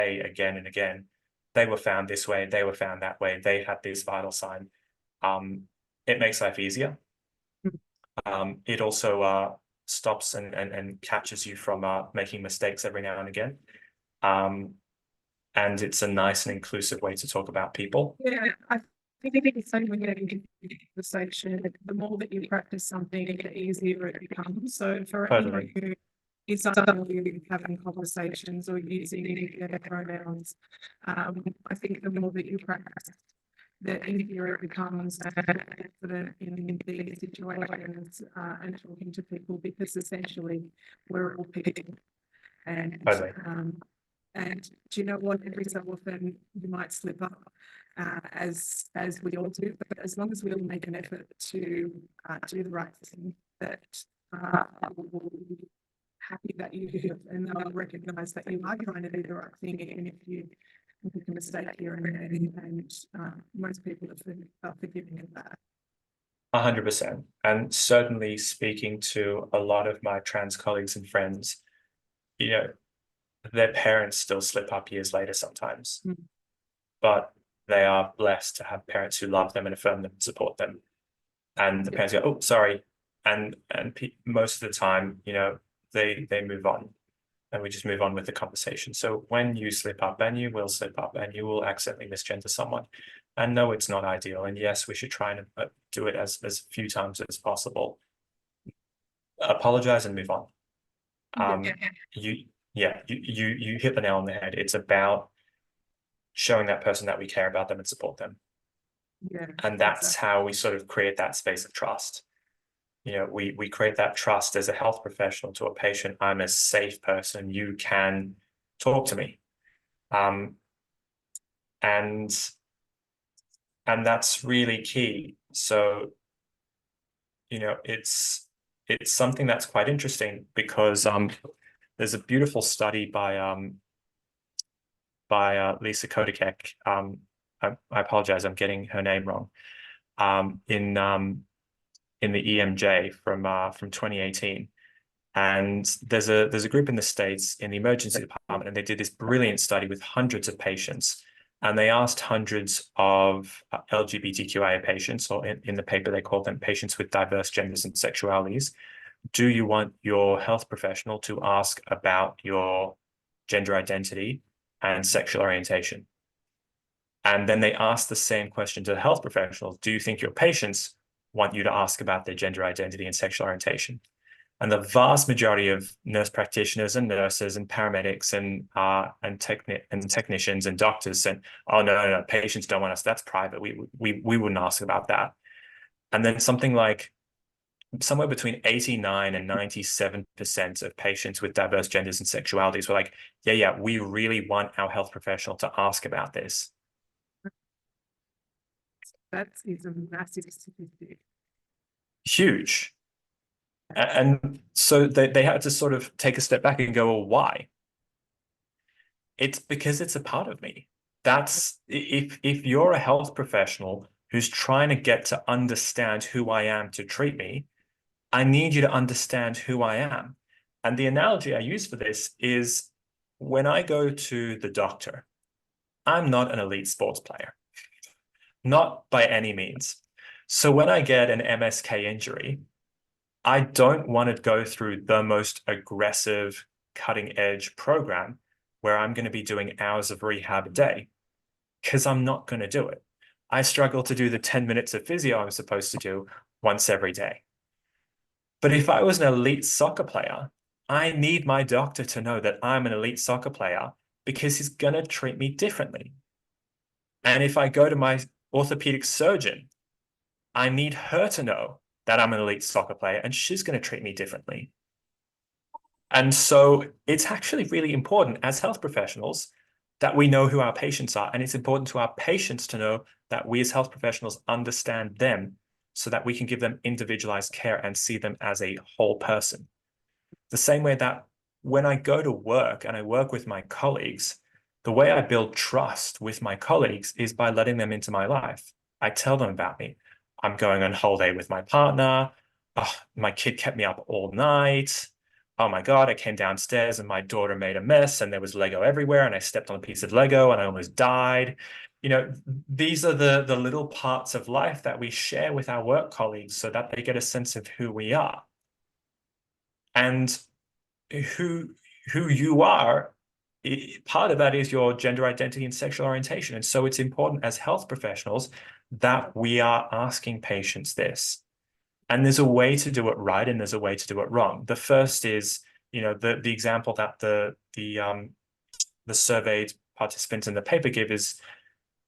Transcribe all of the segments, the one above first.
again and again, they were found this way, they were found that way, they had this vital sign. It makes life easier. It also stops and catches you from making mistakes every now and again. And it's a nice and inclusive way to talk about people. Yeah, I think it's something when you're in conversation, the more that you practice something, the easier it becomes. So for anyone who is suddenly having conversations or using their pronouns, I think the more that you practice, the easier it becomes in these situations and talking to people, because essentially we're all people. And and do you know what? Every so often you might slip up, as we all do. But as long as we all make an effort to do the right thing, that we'll be happy that you do, and they'll recognise that you are trying to do the right thing, even if you make a mistake here and there. And most people are forgiving of that. 100%. And certainly speaking to a lot of my trans colleagues and friends, their parents still slip up years later sometimes, but they are blessed to have parents who love them and affirm them and support them. And the parents go, "Oh, sorry," and most of the time, they move on, and we just move on with the conversation. So when you slip up, and you will slip up, and you will accidentally misgender someone, and no, it's not ideal. And yes, we should try and do it as few times as possible. Apologize and move on. You hit the nail on the head. It's about showing that person that we care about them and support them. And that's how we sort of create that space of trust. We create that trust as a health professional to a patient. I'm a safe person. You can talk to me. And that's really key. So, it's something that's quite interesting, because there's a beautiful study by Lisa Kodakek. I apologize, I'm getting her name wrong. In the EMJ from 2018, and there's a group in the States in the emergency department, and they did this brilliant study with hundreds of patients, and they asked hundreds of LGBTQIA patients, or in the paper they called them patients with diverse genders and sexualities, do you want your health professional to ask about your gender identity and sexual orientation? And then they asked the same question to the health professionals. Do you think your patients want you to ask about their gender identity and sexual orientation? And the vast majority of nurse practitioners and nurses and paramedics and technicians and doctors said, "Oh, no, patients don't want us. That's private. We wouldn't ask about that." And then somewhere between 89 and 97% of patients with diverse genders and sexualities were like, yeah, we really want our health professional to ask about this. That is a massive statistic. Huge. And so they had to sort of take a step back and go, well, why? It's because it's a part of me. That's if you're a health professional who's trying to get to understand who I am to treat me, I need you to understand who I am. And the analogy I use for this is when I go to the doctor, I'm not an elite sports player, not by any means. So when I get an MSK injury, I don't want to go through the most aggressive, cutting edge program where I'm going to be doing hours of rehab a day, because I'm not going to do it. I struggle to do the 10 minutes of physio I'm supposed to do once every day. But if I was an elite soccer player, I need my doctor to know that I'm an elite soccer player, because he's going to treat me differently. And if I go to my orthopedic surgeon, I need her to know that I'm an elite soccer player, and she's going to treat me differently. And so it's actually really important as health professionals that we know who our patients are. And it's important to our patients to know that we as health professionals understand them, so that we can give them individualized care and see them as a whole person. The same way that when I go to work and I work with my colleagues, the way I build trust with my colleagues is by letting them into my life. I tell them about me. I'm going on holiday with my partner. Oh, my kid kept me up all night. oh my God, I came downstairs and my daughter made a mess and there was Lego everywhere and I stepped on a piece of Lego and I almost died. You know, these are the little parts of life that we share with our work colleagues so that they get a sense of who we are. And who you are, part of that is your gender identity and sexual orientation. And so it's important as health professionals that we are asking patients this. And there's a way to do it right and there's a way to do it wrong. The first is, you know, the example that the surveyed participants in the paper give is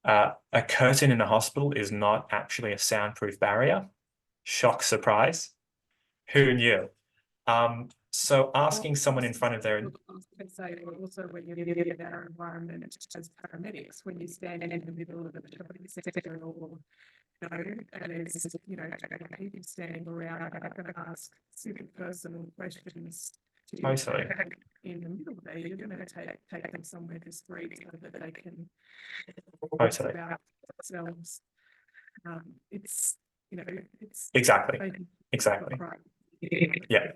a curtain in a hospital is not actually a soundproof barrier. Shock, surprise. Who knew? So asking someone in front of their... I say also when you're in our environment as paramedics, when you stand in the middle of the shopping sector or and there's people standing around, I'm going to ask super personal questions to Totally. in the middle there. You're going to take them somewhere discreet so that they can Totally. about themselves. It's it's exactly. Yeah.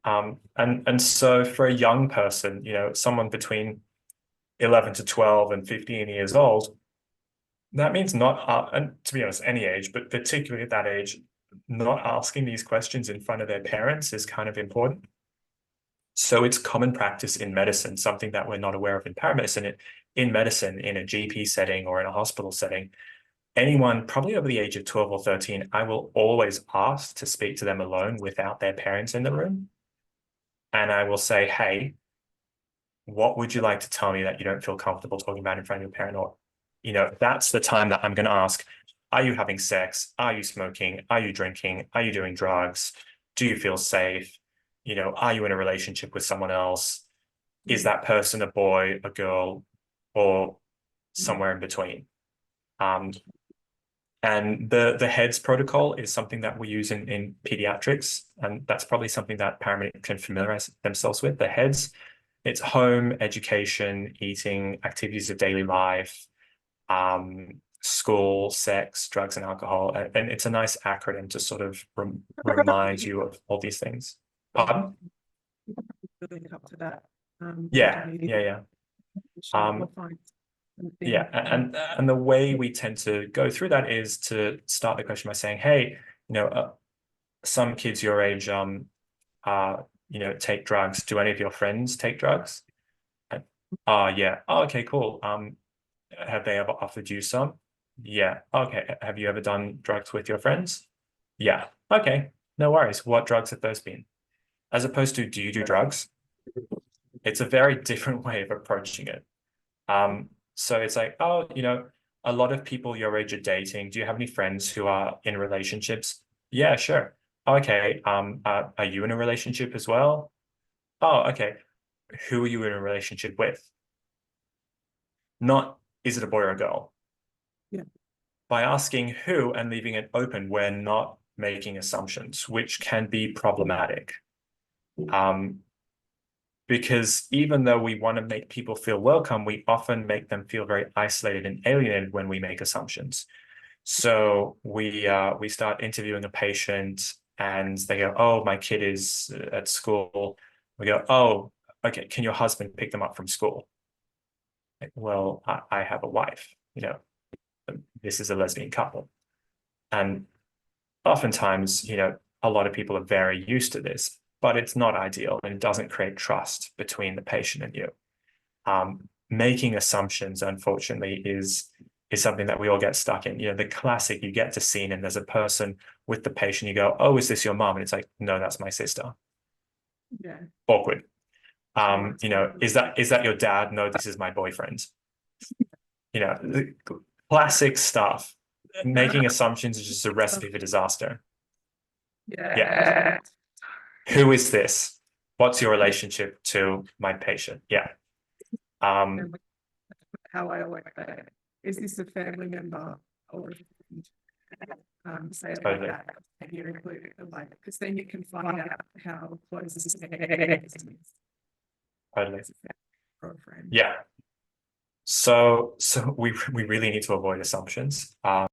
And so for a young person, someone between 11 to 12 and 15 years old, that means not, and to be honest, any age, but particularly at that age, not asking these questions in front of their parents is kind of important. So it's common practice in medicine, something that we're not aware of in paramedicine. In medicine, in a GP setting or in a hospital setting, anyone probably over the age of 12 or 13, I will always ask to speak to them alone without their parents in the room. And I will say, hey, what would you like to tell me that you don't feel comfortable talking about in front of your parent? Or, that's the time that I'm going to ask, are you having sex? Are you smoking? Are you drinking? Are you doing drugs? Do you feel safe? Are you in a relationship with someone else? Is that person a boy, a girl, or somewhere in between? And the HEADS protocol is something that we use in pediatrics, and that's probably something that paramedics can familiarize themselves with. The HEADS, it's home, education, eating, activities of daily life, school, sex, drugs and alcohol. And it's a nice acronym to sort of remind you of all these things. Pardon? Up to that. Yeah. And the way we tend to go through that is to start the question by saying, hey, some kids your age, take drugs. Do any of your friends take drugs? Yeah. Oh, okay, cool. Have they ever offered you some? Yeah. Okay. Have you ever done drugs with your friends? Yeah. Okay. No worries. What drugs have those been? As opposed to, do you do drugs? It's a very different way of approaching it. So it's like, oh, a lot of people your age are dating. Do you have any friends who are in relationships? Yeah, sure. Okay. Are you in a relationship as well? Oh, okay. Who are you in a relationship with? Not, is it a boy or a girl? Yeah. By asking who and leaving it open, we're not making assumptions, which can be problematic. Because even though we want to make people feel welcome, we often make them feel very isolated and alienated when we make assumptions. So we start interviewing a patient and they go, oh, my kid is at school. We go, oh, okay, can your husband pick them up from school? Like, well, I have a wife, this is a lesbian couple. And oftentimes, a lot of people are very used to this, but it's not ideal and it doesn't create trust between the patient and you. Making assumptions, unfortunately, is something that we all get stuck in. The classic, you get to scene and there's a person with the patient, you go, oh, is this your mom? And it's like, no, that's my sister. Yeah. Awkward. Is that your dad? No, this is my boyfriend. The classic stuff. Making assumptions is just a recipe for disaster. Yeah. Who is this? What's your relationship to my patient? Yeah. How I always say, is this a family member or say it like that? And you include it like, because then you can find out how close this is. Totally. Girlfriend. Yeah. So we really need to avoid assumptions.